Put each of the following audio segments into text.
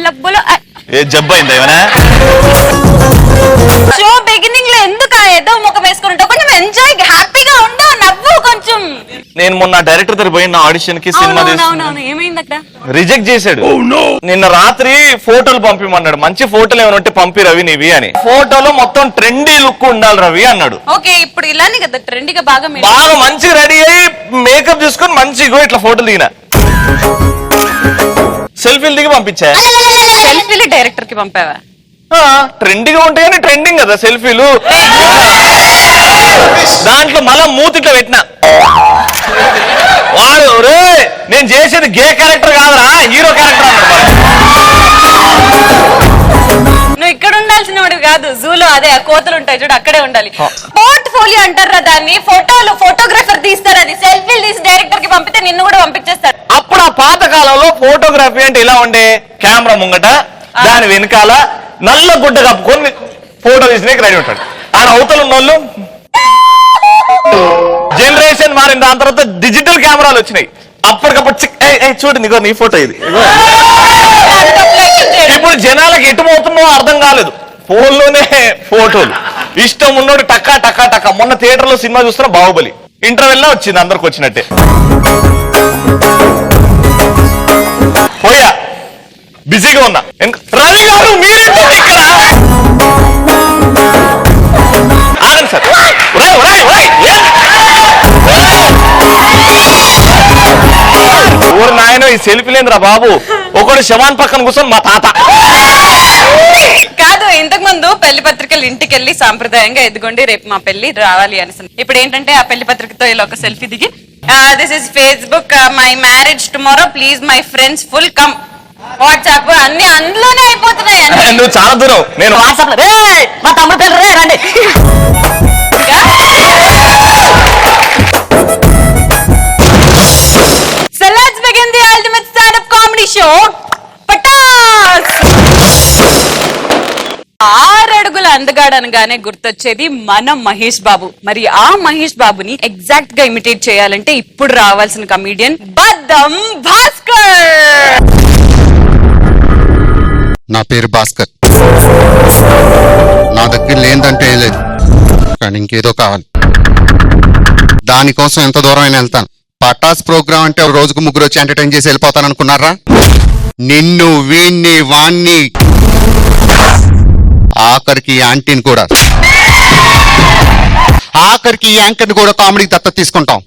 లబ్బులో ఏ జబ్బైందా ఏమైనా? Show beginning లో ఎందుకు ఏదో ముఖం వేసుకుంటావు? కొంచెం ఎంజాయ్, హ్యాపీగా ఉండవు, నవ్వు కొంచెం. నేను మొన్న డైరెక్టర్ దగ్గర పోయిన ఆడిషన్ కి సినిమా ఏమైంది అక్కడ? రిజెక్ట్ చేశాడు. నిన్న రాత్రి ఫోటోలు పంపిమన్నాడు. మంచి ఫోటోలు ఏమైనా ఉంటే పంపి రవి నీవి అని. ఫోటోలో మొత్తం ట్రెండీ లుక్ ఉండాలి రవి అన్నాడు. ఓకే, ఇప్పుడు ఇలానే కదా ట్రెండీగా బాగా మంచిగా రెడీ అయ్యి మేకప్ చేసుకుని మంచిగా ఇట్లా ఫోటోలు దిగిన, సెల్ఫీలు దిగి పంపించా. సెల్ఫీలు డైరెక్టర్ కి పంపావా? ట్రెండింగ్ ఉంటాయని ట్రెండింగ్ కదా సెల్ఫీలు. దాంట్లో మళ్ళా మూతిట్లో పెట్టిన వాడు, రే నేను చేసేది గే క్యారెక్టర్ కాదురా, హీరో క్యారెక్టర్ అన్నాడు. నువ్వు ఇక్కడ ఉండాల్సిన వాడు కాదు, జూలో అదే కోతలు ఉంటాయి చూడు, అక్కడే ఉండాలి. పోర్ట్ఫోలియో అంటారా దాన్ని. ఫోటోగ్రాఫర్ తీస్తారు, అది సెల్ఫీలు తీసి డైరెక్టర్ కి పంపితే నిన్ను కూడా పంపించేస్తారు. అప్పుడు ఆ పాత కాలంలో ఫోటోగ్రఫీ అంటే ఇలా ఉండే, కెమెరా ముంగట దాని వెనకాల నల్ల గుడ్డ కప్పుకొని ఫోటో తీసినాక రెడీ ఉంటాడు. ఆయన అవతల ఉన్న వాళ్ళు జనరేషన్ మారిన దాని తర్వాత డిజిటల్ కెమెరాలు వచ్చినాయి. అప్పటికప్పుడు చూడు నీకో నీ ఫోటో ఇది. ఇప్పుడు జనాలకు ఎటుమవుతుందో అర్థం కాలేదు, ఫోన్లోనే ఫోటోలు. ఇష్టం ఉన్నోడు టక్కా టక్కా టక్కా. మొన్న థియేటర్ లో సినిమా చూస్తున్నా బాహుబలి, ఇంటర్వెల్ లో వచ్చింది, అందరికి వచ్చినట్టే. పోయా బిజీగా ఉన్నా. రవి గారు మీరేంటి ఇక్కడ? ఆగండి సార్. ఊరు నాయన ఈ సెల్ఫీ లేదురా బాబు. ఒకడు శవాన్ పక్కన కూర్చొని మా తాత కాదు. ఇంతకు ముందు పెళ్లి పత్రికలు ఇంటికి వెళ్ళి సాంప్రదాయంగా ఎదుగోండి రేపు మా పెళ్లి రావాలి అని. ఇప్పుడు ఏంటంటే ఆ పెళ్లి పత్రికతో ఇలా ఒక సెల్ఫీ దిగి, this is Facebook, my marriage tomorrow, please my friends full come. WhatsApp అన్ని అందులోనే అయిపోతున్నాయి. నువ్వు చాలా దూరం. నేను వాట్సాప్ లో మా తమ్ముడు పిల్లలు రండి. So let's begin the ultimate stand-up comedy show. Pataas. 6 అడుగుల అందగాడు అనగానే గుర్తొచ్చేది మన మహేష్ బాబు. మరి ఆ మహేష్ బాబుని ఎగ్జాక్ట్ గా ఇమిటేట్ చేయాలంటే ఇప్పుడు రావాల్సిన కమీడియన్ బద్దం భాస్కర్. నా పేరు భాస్కర్. నా దగ్గర లేదంటే లేదు, కానీ ఇంకేదో కావాలి. దానికోసం ఎంత దూరం అయినా వెళ్తాను. పటాస్ ప్రోగ్రామ్ అంటే రోజుకు 3 వచ్చి ఎంటర్టైన్ చేసి వెళ్ళిపోతాను అనుకున్నారా? నిన్ను, వీణ్ణి, వాణ్ణి, ఆఖరికి యాంటీని కూడా, ఆఖరికి యాంకర్ని కూడా కామెడీకి దత్తత తీసుకుంటాం.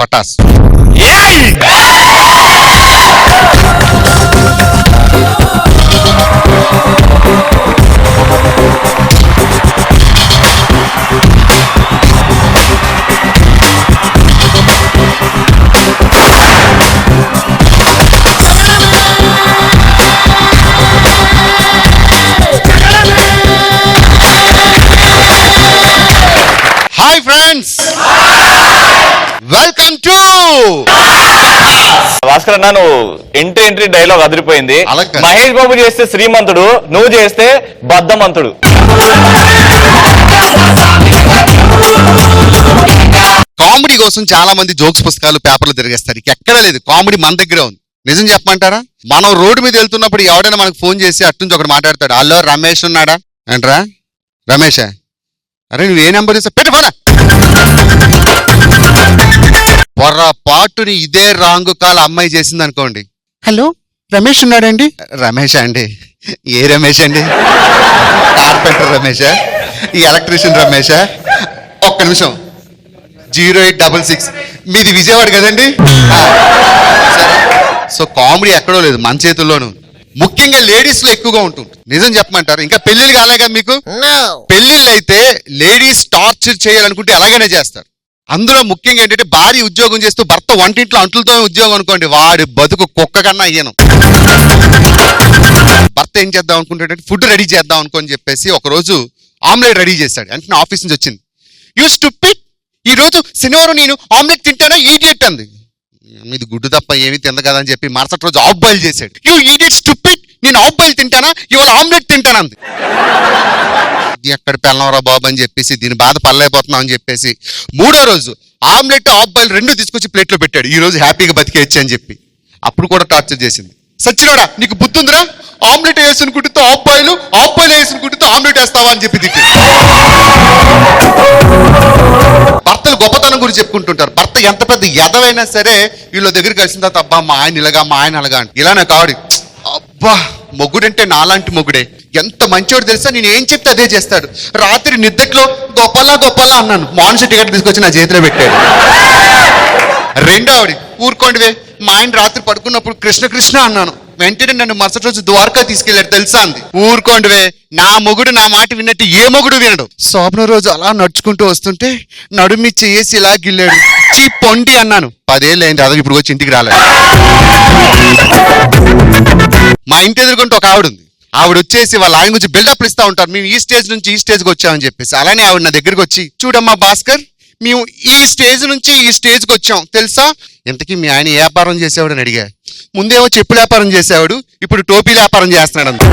Pataas. Hi friends, welcome to Bhaskar అన్న. నువ్వు ఎంట్రీ డైలాగ్ అదిరిపోయింది. మహేష్ బాబు చేస్తే శ్రీమంతుడు, నువ్వు చేస్తే బద్దమంతుడు. కామెడీ కోసం చాలా మంది జోక్స్ పుస్తకాలు పేపర్లు తిరిగేస్తారు. ఎక్కడా లేదు, కామెడీ మన దగ్గర ఉంది. నిజం చెప్పమంటారా? మనం రోడ్డు మీద వెళ్తున్నప్పుడు ఎవడైనా మనకు ఫోన్ చేసి అట్నుంచి ఒకటి మాట్లాడతాడు, హలో రమేష్ ఉన్నాడా అంటరా? రమేషా? అరే నువ్వు ఏ నెంబర్ చేస్తా పెట్టు ఫోన్. పొర్రపాటుని ఇదే రాంగు కాల్ అమ్మాయి చేసింది అనుకోండి, హలో రమేష్ ఉన్నాడండి. రమేష్ అండి? ఏ రమేష్ అండి? కార్పెంటర్ రమేషా? ఈ ఎలక్ట్రీషియన్ రమేషా? ఒక్క నిమిషం, 0866 మీది విజయవాడ కదండి? సో కామెడీ ఎక్కడో లేదు, మన చేతుల్లోనూ. ముఖ్యంగా లేడీస్ లో ఎక్కువగా ఉంటుంది. నిజం చెప్పమంటారు? ఇంకా పెళ్లిళ్ళు కాలేగా మీకు? పెళ్లిళ్ళు అయితే లేడీస్ టార్చర్ చేయాలనుకుంటే ఎలాగైనా చేస్తారు. అందులో ముఖ్యంగా ఏంటంటే భార్య ఉద్యోగం చేస్తూ భర్త వంటింట్లో అంట్లతో ఉద్యోగం అనుకోండి, వాడి బతుకు కుక్క కన్నా అయ్యాను. భర్త ఏం చేద్దాం అనుకుంటే ఫుడ్ రెడీ చేద్దాం అనుకోని చెప్పేసి ఒకరోజు ఆమ్లెట్ రెడీ చేశాడు. అంటే ఆఫీస్ నుంచి వచ్చింది, యూ స్టూపిడ్, ఈ రోజు శనివారం నేను ఆమ్లెట్ తింటానా ఈడియట్ అంది. మీది గుడ్డు తప్ప ఏమీ తింద కదా అని చెప్పి మరుసటి రోజు ఆఫ్ బాయిల్ చేశాడు. యూ ఈడియట్ స్టూపిడ్, నేను ఆఫ్ బాయిల్ తింటానా, ఇవాళ ఆమ్లెట్ తింటానా అంది. ఎక్కడ పెళ్ళవరా బాబు అని చెప్పేసి దీని బాధ పర్లేకపోతున్నాం అని చెప్పేసి 3వ రోజు ఆమ్లెట్ ఆఫ్ బాయిల్ 2 తీసుకొచ్చి ప్లేట్లో పెట్టాడు. ఈ రోజు హ్యాపీగా బతికేయచ్చు అని చెప్పి. అప్పుడు కూడా టార్చర్ చేసింది. సచ్చినోడా నీకు బుద్ధి ఉందిరా, ఆమ్లెట్ వేసిన గుడ్డితో ఆఫ్ బాయిల్ వేసిన గుడ్డితో ఆమ్లెట్ వేస్తావా అని చెప్పి తిట్టి. భర్తలు గొప్పతనం గురించి చెప్పుకుంటుంటారు. భర్త ఎంత పెద్ద ఎదవైనా సరే వీళ్ళ దగ్గరికి కలిసిన తర్వాత అబ్బా మా ఆయన ఇలాగా మా ఆయన అలాగా అంటే ఇలానే కావడి. అబ్బా మొగుడంటే నాలాంటి మొగుడే, ఎంత మంచోడు తెలుసా, నేను ఏం చెప్తే అదే చేస్తాడు. రాత్రి నిద్దట్లో గొప్పలా అన్నాను, మాన్సు టికెట్ తీసుకొచ్చి నా చేతిలో పెట్టాడు. రెండో ఆవిడ ఊరుకోండివే, మా ఆయన రాత్రి పడుకున్నప్పుడు కృష్ణ అన్నాను, వెంటనే నన్ను మరుసటి రోజు ద్వారకా తీసుకెళ్లాడు తెలుసా అంది. ఊరుకోండివే, నా మొగుడు నా మాట విన్నట్టు ఏ మొగుడు వినడు. శోభన రోజు అలా నడుచుకుంటూ వస్తుంటే నడుమి చేసి ఇలా గిల్లాడు, చీ పొండి అన్నాను. 10 ఏళ్ళు అయింది అదే ఇప్పుడు వచ్చి ఇంటికి రాలేదు. మా ఇంటి ఎదురుకుంటే ఒక ఆవిడ ఉంది, ఆవిడ వచ్చేసి వాళ్ళ ఆయన గురించి బిల్డప్ ఇస్తా ఉంటారు, మేము ఈ స్టేజ్ నుంచి ఈ స్టేజ్కి వచ్చామని చెప్పేసి. అలానే ఆవిడ నా దగ్గరికి వచ్చి, చూడమ్మా భాస్కర్, మేము ఈ స్టేజ్ నుంచి ఈ స్టేజ్కి వచ్చాం తెలుసా, ఇంతకీ మీ ఆయన ఏ వ్యాపారం చేసేవాడు అని అడిగా. ముందేమో చెప్పుల వ్యాపారం చేసేవాడు, ఇప్పుడు టోపీల వ్యాపారం చేస్తున్నాడు అంత.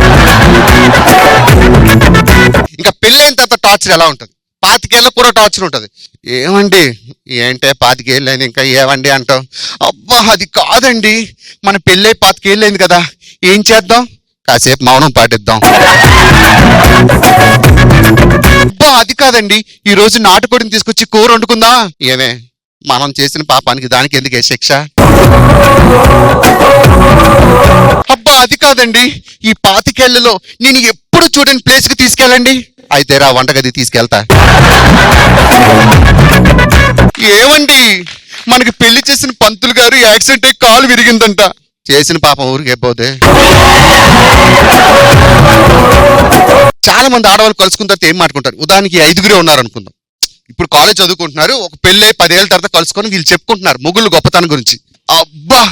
ఇంకా పెళ్ళైన తర్వాత టార్చర్ ఎలా ఉంటుంది, 25 ఏళ్ళకు కూడా టార్చర్ ఉంటుంది. ఏమండి ఏంటే 25 ఏళ్ళు అయింది ఇంకా ఏమండి అంటాం. అబ్బా అది కాదండి, మన పెళ్ళై 25 ఏళ్ళు అయింది కదా, ఏం చేద్దాం, కాసేపు మౌనం పాటిద్దాం. అబ్బా అది కాదండి, ఈ రోజు నాటుకోడిని తీసుకొచ్చి కూర వండుకుందా. ఏమే మనం చేసిన పాపానికి దానికి ఎందుకే శిక్ష. అబ్బా అది కాదండి, ఈ 25 ఏళ్లలో నేను ఎప్పుడు చూడని ప్లేస్ కి తీసుకెళ్ళండి. అయితే రా వంటగది తీసుకెళ్తా. ఏమండి మనకి పెళ్లి చేసిన పంతులు గారు యాక్సిడెంట్ అయ్యి కాలు విరిగిందంట, చేసిన పాపం ఊరికే పోతే. చాలా మంది ఆడవాళ్ళు కలుసుకున్న తర్వాత ఏం మాట్లాడుకుంటారు, ఉదాహరణకి 5గురే ఉన్నారు అనుకుందాం, ఇప్పుడు కాలేజ్ చదువుకుంటున్నారు, ఒక పెళ్ళి 10 ఏళ్ళ తర్వాత కలుసుకొని వీళ్ళు చెప్పుకుంటున్నారు మొగుళ్ళు గొప్పతనం గురించి. అబ్బా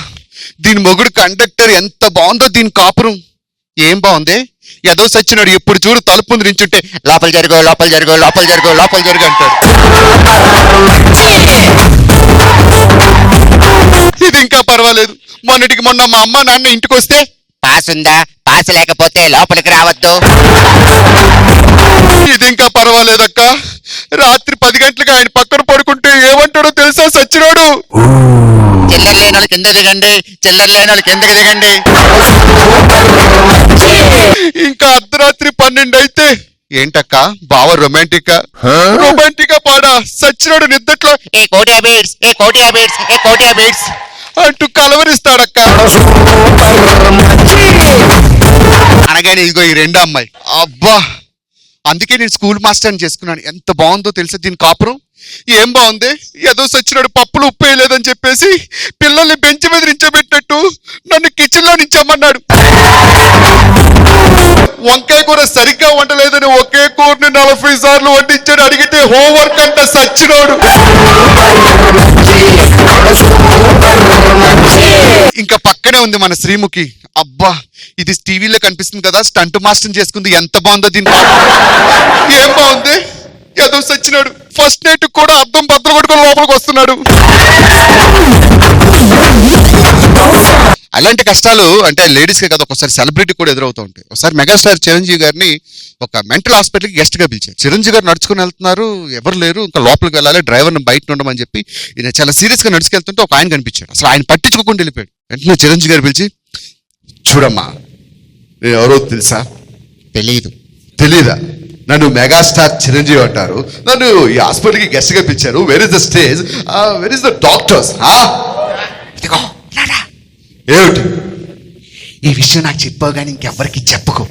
దీని మొగుడు కండక్టర్ ఎంత బాగుందో, దీని కాపురం ఏం బాగుంది, ఏదో సచ్చినాడు ఎప్పుడు చూడు తలుపు ముందు నించుంటే లోపల జరుగు అంటాడు. ఇది ఇంకా పర్వాలేదు, మొన్నటికి మొన్న మా అమ్మ నాన్న ఇంటికి వస్తే పాస్ ఉందా, పాస్ లేకపోతే లోపలికి రావద్దు. ఇది ఇంకా పర్వాలేదక్క, రాత్రి 10 గంటలకు ఆయన పక్కన పడుకుంటే ఏమంటాడో తెలుసా సచ్చినోడు, చిల్లర లేని వాళ్ళు కింద దిగండి, ఇంకా అర్ధరాత్రి 12 అయితే ఏంటక్క బావ రొమాంటిక్ పాడా, సచ్చినోడు నిద్దట్లో ఏ కోటి బీట్స్ అంటూ కలవరిస్తాడక్క. అనగానే ఇదిగో ఈ రెండో అమ్మాయి. అబ్బా అందుకే నేను స్కూల్ మాస్టర్ని చేసుకున్నాను, ఎంత బాగుందో తెలుసా దీని కాపురం. ఏం బాగుంది, ఏదో సచ్చినాడు పప్పులు ఉప్పు వేయలేదని చెప్పేసి పిల్లల్ని బెంచ్ మీద నించోబెట్టినట్టు నన్ను కిచెన్ లో నించమన్నాడు. వంకాయ కూర సరిగ్గా వండలేదని ఒకే కూరని 40 సార్లు వండించాడు, అడిగితే హోంవర్క్ అంట సచ్చినోడు. ఇంకా పక్కనే ఉంది మన శ్రీముఖి. అబ్బా ఇది టీవీలో కనిపిస్తుంది కదా, స్టంట్ మాస్టర్ చేసుకుంది, ఎంత బాగుందో దీని. ఏం బాగుంది, ఏదో సచ్చినాడు ఫస్ట్ నైట్ కూడా అద్దం బద్దలు కొట్టుకొని లోపలికి వస్తున్నాడు. అలాంటి కష్టాలు అంటే లేడీస్కే కదా, ఒకసారి సెలబ్రిటీ కూడా ఎదురవుతూ ఉంటాయి. ఒకసారి మెగాస్టార్ చిరంజీవి గారిని ఒక మెంటల్ హాస్పిటల్కి గెస్ట్ గా పిలిచారు. చిరంజీవి గారు నడుచుకుని వెళ్తున్నారు, ఎవరు లేరు, ఇంకా లోపలికి వెళ్ళాలి, డ్రైవర్ని బయట ఉండమని చెప్పి ఈయన చాలా సీరియస్ గా నడుచుకెళ్తుంటే ఒక ఆయన కనిపించాడు. అసలు ఆయన పట్టించుకోకుండా వెళ్ళిపోయాడు. వెంటనే చిరంజీవి గారు పిలిచి, చూడమ్మా నేను ఎవరో తెలుసా, తెలీదా, నన్ను మెగాస్టార్ చిరంజీవి అంటారు, నన్ను ఈ హాస్పిటల్కి గెస్ట్ గా పిలిచారు, where is the stage, where is the doctors. ఏమిటి ఈ విషయం నాకు చెప్పావు కానీ ఇంకెవ్వరికి చెప్పుకో.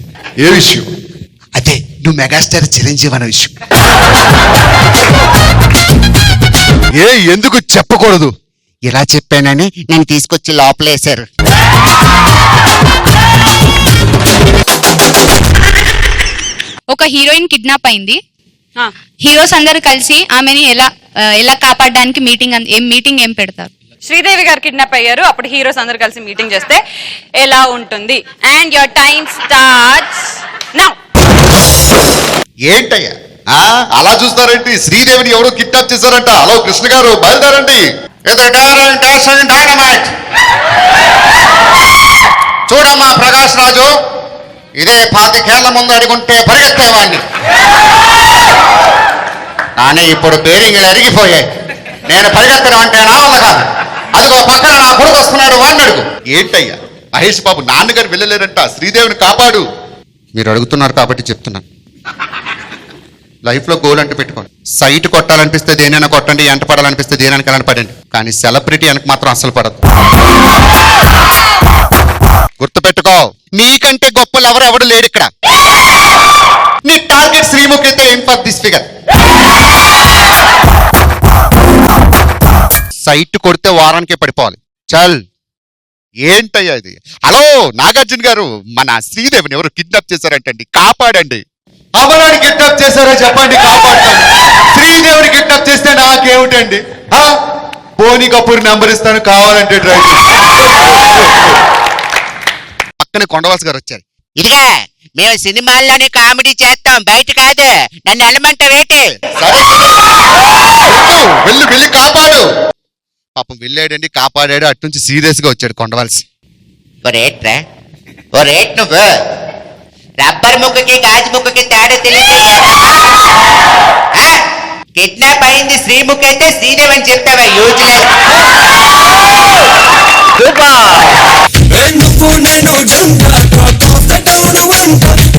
ఏ విషయం? అదే నువ్వు మెగాస్టార్ చిరంజీవి అనే విషయం. ఎందుకు చెప్పకూడదు? ఇలా చెప్పానని నేను తీసుకొచ్చి లోపలేశారు. ఒక హీరోయిన్ కిడ్నాప్ అయింది, హీరోస్ అందరు కలిసి ఆమెని ఎలా కాపాడడానికి మీటింగ్ ఏం పెడతారు? శ్రీదేవి గారు కిడ్నాప్ అయ్యారు, అప్పుడు హీరోస్ అందరు కలిసి మీటింగ్ చేస్తే ఎలా ఉంటుంది? And your time starts now. ఏంటయ్యా అలా చూస్తారేంటి? శ్రీదేవిని ఎవరో కిడ్నాప్ చేశారంట. హలో కృష్ణ గారు బయలుదేరండి. చూడమ్మా ప్రకాష్ రాజు, ఇదే 25 ఏళ్ల ముందు అడుగుంటే పరిగెత్తేవాడిని, కానీ ఇప్పుడు బేరింగ్లు అరిగిపోయాయి. నేను పరిగెత్తడం అంటే నా వల్ల కాదు. అదిగో పక్కన నా కొడుకు వస్తున్నాడు, వాడిని అడుగు. ఏంటయ్యా మహేష్ బాబు నాన్నగారు వెళ్ళలేరంట, శ్రీదేవిని కాపాడు. మీరు అడుగుతున్నారు కాబట్టి చెప్తున్నాను. లైఫ్లో గోల్ అంటూ పెట్టుకోండి. సైట్ కొట్టాలనిపిస్తే దేనైనా కొట్టండి, ఎంట పడాలనిపిస్తే దేనికైనా పడండి, కానీ సెలబ్రిటీ వెనక మాత్రం అస్సలు పడదు. గుర్తుపెట్టుకో, నీకంటే గొప్పలు ఎవరు లేరు ఇక్కడ. నీ టార్గెట్ శ్రీముఖి అయితే ఏం ఫర్ దిస్ ఫిగర్. సైట్ కొడితే వారానికే పడిపోవాలి. చల్, ఏంటయ్యా ఇది? హలో నాగార్జున గారు, మన శ్రీదేవిని ఎవరు కిడ్నాప్ చేశారంటండి, కాపాడండి. అమరాన్ని కిడ్నాప్ చేశారో చెప్పండి, కాపాడుతాను. శ్రీదేవిని కిడ్నాప్ చేస్తే నాకేమిటండి? బోని కపూర్ నెంబర్ ఇస్తాను, కావాలంటే ట్రై చేసి. పక్కనే కొండవాస్ గారు వచ్చారు. ఇదిగా మేము సినిమాల్లోనే కామెడీ చేస్తాం, బయట కాదు. నన్ను వెళ్ళమంటావేటి? సరే వెళ్ళి కాపాడు. పాపం వెళ్ళాడండి, కాపాడాడు. అటు నుంచి సీరియస్ గా వచ్చాడు కొండవాల్సి. ఓ రేట్రా, ఓ రేట్ నువ్వు రబ్బర్ ముక్కకి గాజు ముక్కకి తేడా తెలియదు. కిడ్నాప్ అయింది శ్రీముఖి అయితే శ్రీదేవి అని చెప్తావా? యూజ్లెస్.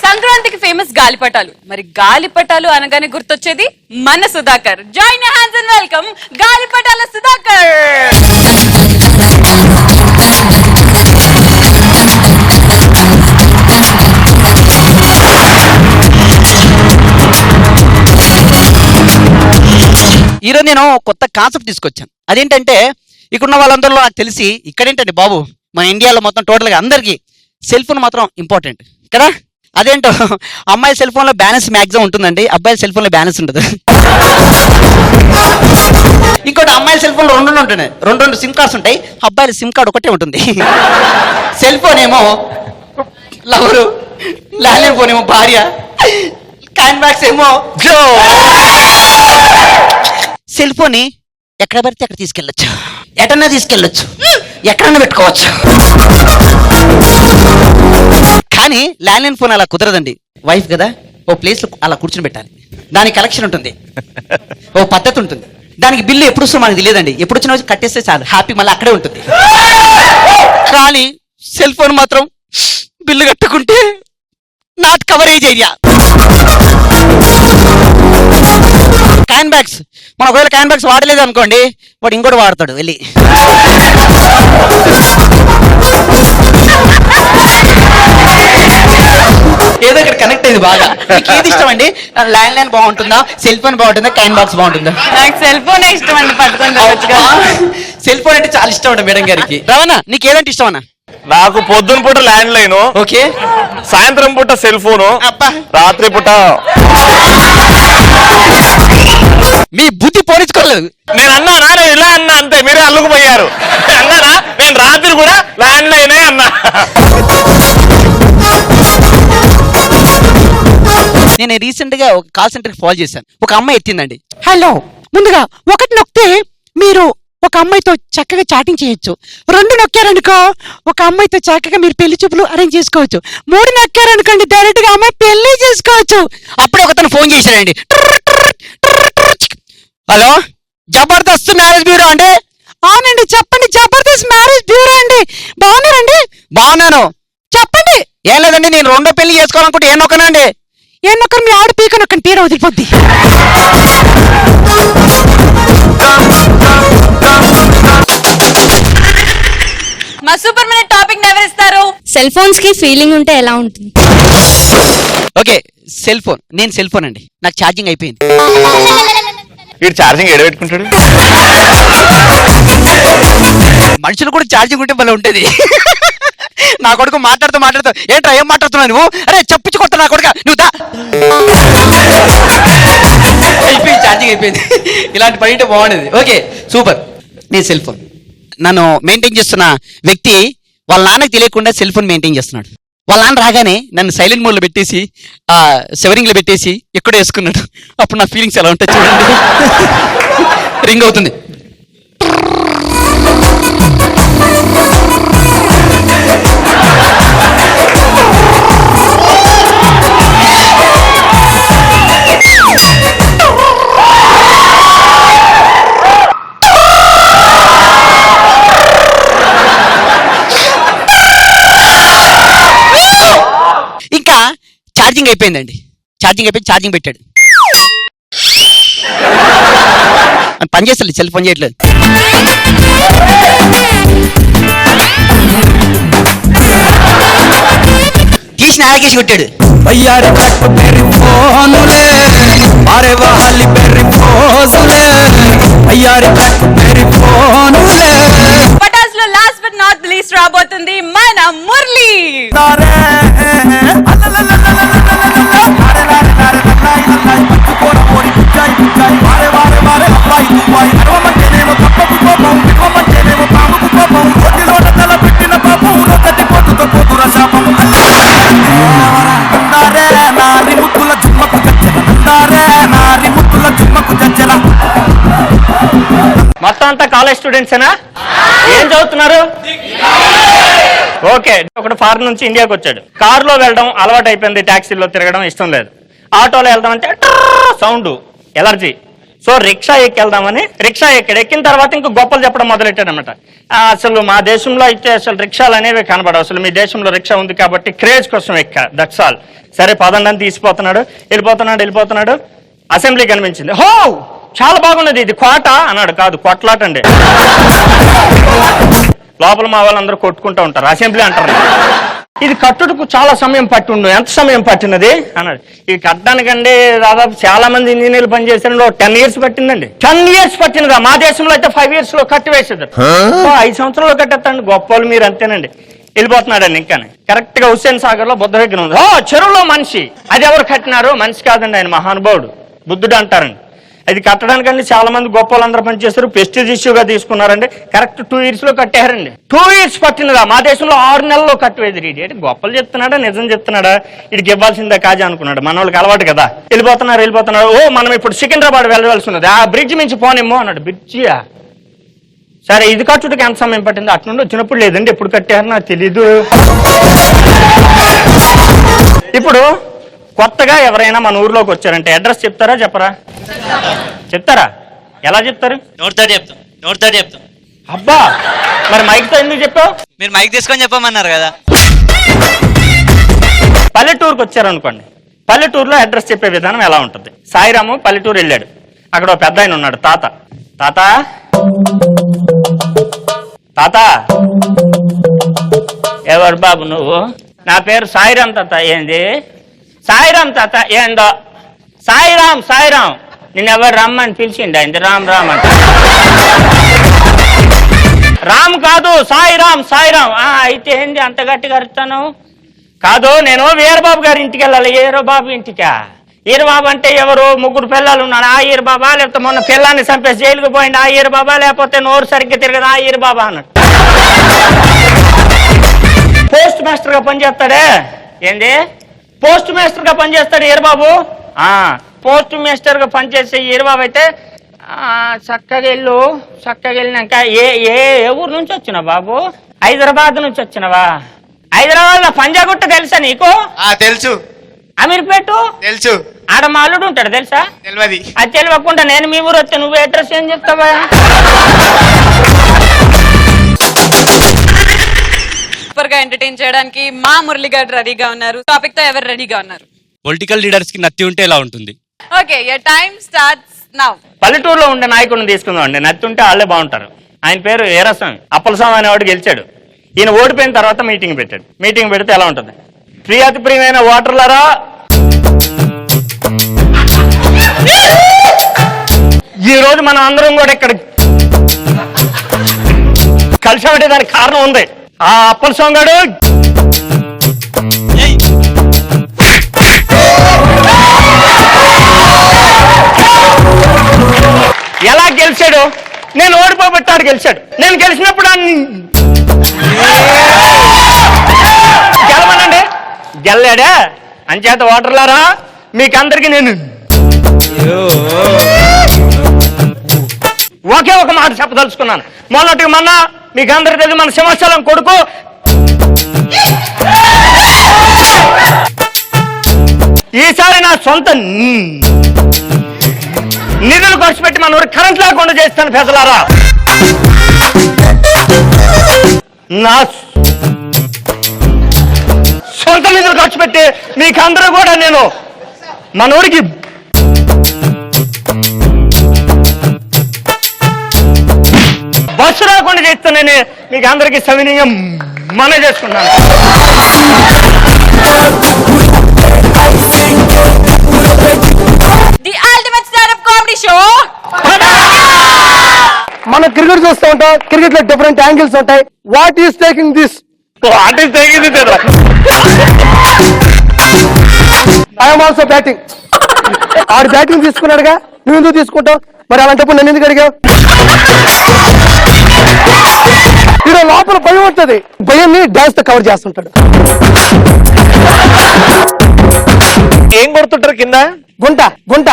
సంక్రాంతికి ఫేమస్ గాలిపటాలు. మరి గాలిపటాలు అనగానే గుర్తొచ్చేది మన Sudhakar. Join hands and welcome గాలిపటాల సుధాకర్. ఈరోజు నేను కొత్త కాన్సెప్ట్ తీసుకొచ్చాను. అదేంటంటే ఇక్కడున్న వాళ్ళందరిలో నాకు తెలిసి ఇక్కడేంటండి బాబు, మన ఇండియాలో మొత్తం టోటల్గా అందరికీ సెల్ ఫోన్ మాత్రం ఇంపార్టెంట్ కదా. అదేంటో అమ్మాయి సెల్ ఫోన్లో బ్యాలెన్స్ మ్యాక్సిమం ఉంటుందండి, అబ్బాయి సెల్ ఫోన్లో బ్యాలెన్స్ ఉండదు. ఇంకోటి అమ్మాయిల సెల్ ఫోన్లో రెండు ఉంటాయి, రెండు సిమ్ కార్డ్స్ ఉంటాయి, అబ్బాయిల సిమ్ కార్డ్ ఒకటే ఉంటుంది. సెల్ ఫోన్ ఏమో లవరు, ల్యాండ్ ఫోన్ ఏమో భార్య, క్యాన్ బ్యాగ్స్ ఏమో సెల్ ఫోన్ ని ఎక్కడ పడితే అక్కడ తీసుకెళ్ళొచ్చు, ఎటన్నా తీసుకెళ్ళొచ్చు, ఎక్కడన్నా పెట్టుకోవచ్చు. కానీ ల్యాండ్లైన్ ఫోన్ అలా కుదరదండి. వైఫ్ కదా, ఓ ప్లేస్ లో అలా కూర్చుని పెట్టాలి. దానికి కలెక్షన్ ఉంటుంది, ఓ పద్ధతి ఉంటుంది. దానికి బిల్లు ఎప్పుడు వస్తుందో మనకు తెలియదండి. ఎప్పుడు వచ్చిన రోజు కట్టేస్తే చాలు, హ్యాపీ మళ్ళీ అక్కడే ఉంటుంది. కానీ సెల్ ఫోన్ మాత్రం బిల్లు కట్టుకుంటే not coverage area. Can bags, మన ఒకవేళ క్యాన్ బ్యాగ్స్ వాడలేదు అనుకోండి, వాడు ఇంకోటి వాడతాడు వెళ్ళి. ఏదో ఇక్కడ కనెక్ట్ అయింది బాగా. మీకు ఏది ఇష్టం అండి? ల్యాండ్ లైన్ బాగుంటుందా, సెల్ ఫోన్ బాగుంటుందా, క్యాన్ బాక్స్ బాగుంటుందా? నాకు సెల్ ఫోన్ ఇష్టం అండి, పట్టుకొని. సెల్ ఫోన్ అంటే చాలా ఇష్టం అండి మేడం గారికి. రవణ నీకు ఏదంటే ఇష్టం అన్న? నాకు పొద్దున పూట ల్యాండ్ లైన్, ఓకే. సాయంత్రం పూట సెల్ ఫోను, అబ్బా రాత్రి పూట మీ బుద్ధి పోనించుకోలేదు. నేను అన్నానా? నేను ఇలా అన్నా అంతే, మీరే అల్లుకుపోయారు. అన్నానా? నేను రాత్రి కూడా ల్యాండ్ లైనే అన్నా. నేను రీసెంట్ గా ఒక కాల్ సెంటర్ కి ఫాల్ చేశాను. ఒక అమ్మాయి ఎత్తిందండి. హలో, ముందుగా ఒకటి నొక్కితే మీరు ఒక అమ్మాయితో చక్కగా చాటింగ్ చేయొచ్చు. 2 నొక్కారనుకో ఒక అమ్మాయితో చక్కగా మీరు పెళ్లి చూపులు అరేంజ్ చేసుకోవచ్చు. 3 నొక్కారనుకోండి డైరెక్ట్ గా అమ్మాయి పెళ్లి చేసుకోవచ్చు. అప్పుడే ఒకతను ఫోన్ చేశాడండి. హలో, జబర్దస్త్ మ్యారేజ్ బ్యూరో అండి? అవునండి, చెప్పండి. జబర్దస్త్ మ్యారేజ్ బ్యూరో అండి. బాగున్నారండి? బాగున్నాను. చెప్పండి. ఏం లేదండి, నేను 2వ పెళ్లి చేసుకోవాలనుకుంటే ఏం నొక్కనండి? ఏం నొక్కరు? మీ ఆవిడ పీక నొక్కండి, పీడ వదిలిపోద్ది. మా సూపర్ మినిట్ టాపిక్ ఎవరిస్తారు? సెల్ ఫోన్స్ కి ఫీలింగ్ ఉంటే ఎలా ఉంటుంది? Okay, cell phone. నేను సెల్ ఫోన్ అండి, నాకు ఛార్జింగ్ అయిపోయింది. వీడు ఛార్జింగ్ ఎడబెట్టుకుంటాడు. మనుషులు కూడా ఛార్జింగ్ ఉంటే భలే ఉంటుంది. నా కొడుకు మాట్లాడుతూ ఏంట్రా ఏం మాట్లాడుతున్నావు నువ్వు? అరే చెప్పుచ్చుకొస్తా నా కొడుక, నువ్వు దా. అయిపోయింది, ఛార్జింగ్ అయిపోయింది. ఇలాంటి పని అంటే బాగుండేది. Okay super. నేను సెల్ ఫోన్, నన్ను మెయింటైన్ చేస్తున్న వ్యక్తి వాళ్ళ నాన్నకి తెలియకుండా సెల్ ఫోన్ మెయింటైన్ చేస్తున్నాడు. వాళ్ళ నాన్న రాగానే నన్ను సైలెంట్ మోడ్లో పెట్టేసి సెవరింగ్లో పెట్టేసి ఎక్కడో వేసుకున్నాడు. అప్పుడు నా ఫీలింగ్స్ ఎలా ఉంటాయి చూడండి. రింగ్ అవుతుంది. ఛార్జింగ్ అయిపోయిందండి. ఛార్జింగ్ పెట్టాడు. పని చేస్తలేదు, సెల్ ఫోన్ చేయట్లేదు. తీసిన ఆగేసి కొట్టాడు. బయ్యారి కట్టు పెరి ఫోనులే మారే వాహలి పెరి ఫోజులే బయ్యారి కట్టు పెరి ఫోనులే. పటాస్ లో లాస్ట్ బట్ నాట్ లీస్ట్ రాబోతుంది మన మురళి. మొత్తం అంతా కాలేజ్ స్టూడెంట్సేనా? ఏం చదువుతున్నారు? ఓకే. ఒకడు ఫారెన్ నుంచి ఇండియాకి వచ్చాడు. కారులో వెళ్ళడం అలవాటు అయిపోయింది, ట్యాక్సీలో తిరగడం ఇష్టం లేదు. ఆటోలో వెళ్దాం అంటే సౌండ్ ఎలర్జీ. సో రిక్షా వెళ్దామని రిక్షా ఎక్కిన తర్వాత ఇంకో గొప్పలు చెప్పడం మొదలెట్టాడు అనమాట. అసలు మా దేశంలో అయితే అసలు రిక్షాలు అనేవి కనబడవు, అసలు మీ దేశంలో రిక్షా ఉంది కాబట్టి క్రేజ్ కోసం దట్స్ ఆల్. సరే పదండి అని తీసిపోతున్నాడు. వెళ్ళిపోతున్నాడు. అసెంబ్లీ కనిపించింది. హో చాలా బాగున్నది, ఇది కోట అన్నాడు. కాదు, కొట్లాట అండి. లోపల మా వాళ్ళందరూ కొట్టుకుంటూ ఉంటారు, అసెంబ్లీ అంటారు. ఇది కట్టుటకు చాలా సమయం పట్టిండు. ఎంత సమయం పట్టినది అన్నాడు. ఇది కట్టడానికండి దాదాపు చాలా మంది ఇంజనీర్లు పనిచేసారు. 10 years పట్టిందండి. 10 years పట్టినదా? మా దేశంలో అయితే 5 years లో కట్టి వేసేది. 5 సంవత్సరాల్లో కట్టేస్తాండి. గొప్పలు మీరు అంతేనండి. వెళ్ళిపోతున్నాడండి. ఇంకా కరెక్ట్ గా హుస్సేన్ సాగర్ లో బుద్ధ విగ్రహం ఉంది. చెరువులో మనిషి. అది ఎవరు కట్టినారు? మనిషి కాదండి, ఆయన మహానుభావుడు, బుద్ధుడు అంటారండి. అది కట్టడానికండి చాలా మంది గొప్ప వాళ్ళందరూ పనిచేస్తారు. ప్రెస్టీజ్ ఇష్యూగా తీసుకున్నారండి. కరెక్ట్ 2 years లో కట్టారండి. 2 years పట్టినదా? మా దేశంలో 6 నెలల్లో కట్టివేది. ఇది గొప్పలు చెప్తున్నాడా నిజం చెప్తున్నాడా? ఇడికి ఇవ్వాల్సిందే కాజా అనుకున్నాడు. మన వాళ్ళకి అలవాటు కదా. వెళ్ళిపోతున్నారు. ఓ మనం ఇప్పుడు సికింద్రాబాద్ వెళ్ళవలసి ఉన్నది, ఆ బ్రిడ్జ్ నుంచి పోనేమో అన్నాడు. బ్రిడ్జియా? సరే ఇది కట్టుడికి ఎంత సమయం పట్టింది? అటు నుండి వచ్చినప్పుడు లేదండి, ఎప్పుడు కట్టారు నాకు తెలీదు. ఇప్పుడు కొత్తగా ఎవరైనా మన ఊర్లోకి వచ్చారంటే అడ్రస్ చెప్తారా చెప్పరా? చెప్తారా? ఎలా చెప్తారు? నోటితో చెప్తాం. అబ్బా, మరి మైక్తో ఎందుకు చెప్పావు? మీరు మైక్ తీసుకొని చెప్పమన్నారు కదా. పల్లెటూరుకు వచ్చారనుకోండి, పల్లెటూరులో అడ్రస్ చెప్పే విధానం ఎలా ఉంటుంది? సాయిరాము పల్లెటూరు వెళ్ళాడు. అక్కడ ఒక పెద్ద ఆయన ఉన్నాడు. తాత ఎవరు బాబు నువ్వు? నా పేరు సాయిరాం తాత. ఏంది సాయిరాం తాత? ఏందో సాయిరాం నిన్నెవరు రమ్మని పిలిచిండి? అయింది రామ్ అంటే రామ్ కాదు, సాయిరాం. అయితే ఏంది అంత గట్టిగా అరుస్తాను? కాదు, నేను వీరబాబు గారి ఇంటికి వెళ్ళాలి. ఈరబాబు ఇంటికా? ఈరబాబు అంటే ఎవరు? 3 పిల్లలు ఉన్నారు. ఆ ఈరబాబా? లేకపోతే మొన్న పిల్లాన్ని చంపేసి జైలుకు పోయింది ఆ ఈరబాబా? లేకపోతే నోరు సరిగ్గా తిరగదు ఆ ఈరబాబా అన్నాడు. పోస్ట్ మాస్టర్ గా పనిచేస్తాడే. ఏంది పోస్ట్ మాస్టర్ గా పనిచేస్తాడు ఈరబాబు? పోస్ట్ మాస్టర్ గా పనిచేసే ఈరబాబు అయితే చక్కగా వెళ్ళినాక ఏ ఊరు నుంచి వచ్చినావు బాబు? హైదరాబాద్ నుంచి వచ్చినవా? హైదరాబాద్ లో పంజాగుట్ట తెలుసా నీకు? తెలుసు. అమీర్పేట తెలుసు. ఆడ మా అల్లుడు ఉంటాడు తెలుసా? తెలియదు. అది తెలియకుండా నేను మీ ఊరు వస్తే నువ్వు అడ్రస్ ఏం చెప్తావా? సూపర్ గా ఎంటర్టైన్ చేయడానికి మా మురళి గారు రెడీగా ఉన్నారు. టాపిక్ తో ఎవరు రెడీగా ఉన్నారు? పొలిటికల్ లీడర్స్ కి నత్తి ఉంటే ఎలా ఉంటుంది? Okay, your time starts now. పల్లెటూరులో ఉండే నాయకుడిని తీసుకుందాం అండి. నత్తి ఉంటే వాళ్ళే బాగుంటారు. ఆయన పేరు ఏరస్వామి. అప్పలస్వామి అనేవాడు గెలిచాడు. ఈయన ఓడిపోయిన తర్వాత మీటింగ్ పెట్టాడు. మీటింగ్ పెడితే ఎలా ఉంటుంది? ప్రియాతి ప్రియమైన ఓటర్లరా, ఈ రోజు మనం అందరం కూడా ఇక్కడ కలిసి దానికి కారణం ఉంది. ఆ అప్పలస్వామి గారు ఎలా గెలిచాడు? నేను ఓడిపోబెట్టాడు గెలిచాడు. నేను గెలిచినప్పుడు గెలవనండి, గెల్లాడా? అంచేత ఓటర్లారా, మీకందరికి నేను ఒకే ఒక మాట చెప్పదలుచుకున్నాను. మొన్న మీకు అందరికి తెలియదు, మన సింహాచలం కొడుకు ఈసారి నా సొంత నిధులు ఖర్చు పెట్టి మన ఊరికి కరెంట్ లేకుండా చేస్తాను పెద్దలారా. నా సొంత నిధులు ఖర్చు ఖర్చు పెట్టి మీకందరూ కూడా నేను మన ఊరికి బస్సు రాకుండా చేస్తానని మీకు అందరికీ సవినీయంగా మన చేసుకున్నాను. The ultimate standup comedy show. మనం క్రికెట్ చూస్తూ ఉంటాం, క్రికెట్ లో డిఫరెంట్ యాంగిల్స్ ఉంటాయి. What is taking this? I'm also batting. ఆడు బ్యాటింగ్ తీసుకున్నాడుగా, నువ్వు ఎందుకు తీసుకుంటావు? మరి అలాంటప్పుడు నన్ను ఎందుకు అడిగావు? ఇక్కడ లోపల భయం ఉంటుంది, భయాన్ని డాన్స్ తో కవర్ చేస్తుంటాడు. ఏం కొడుతుంటారు కింద? గుంట గుంట.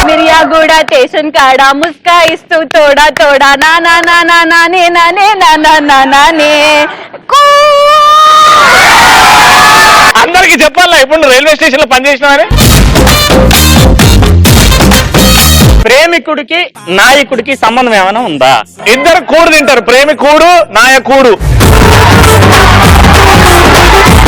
మిర్యాగూడ స్టేషన్ కాడ ముస్కా ఇస్తూ తోడా తోడా నా నా నా నా నానే నానే నా నా నా నానే. అందరికి చెప్పాలా ఇప్పుడు రైల్వే స్టేషన్ లో పనిచేసినావని? ప్రేమికుడికి నాయకుడికి సంబంధం ఏమైనా ఉందా? ఇద్దరు కూడు తింటారు, ప్రేమికుడు నాయకుడు.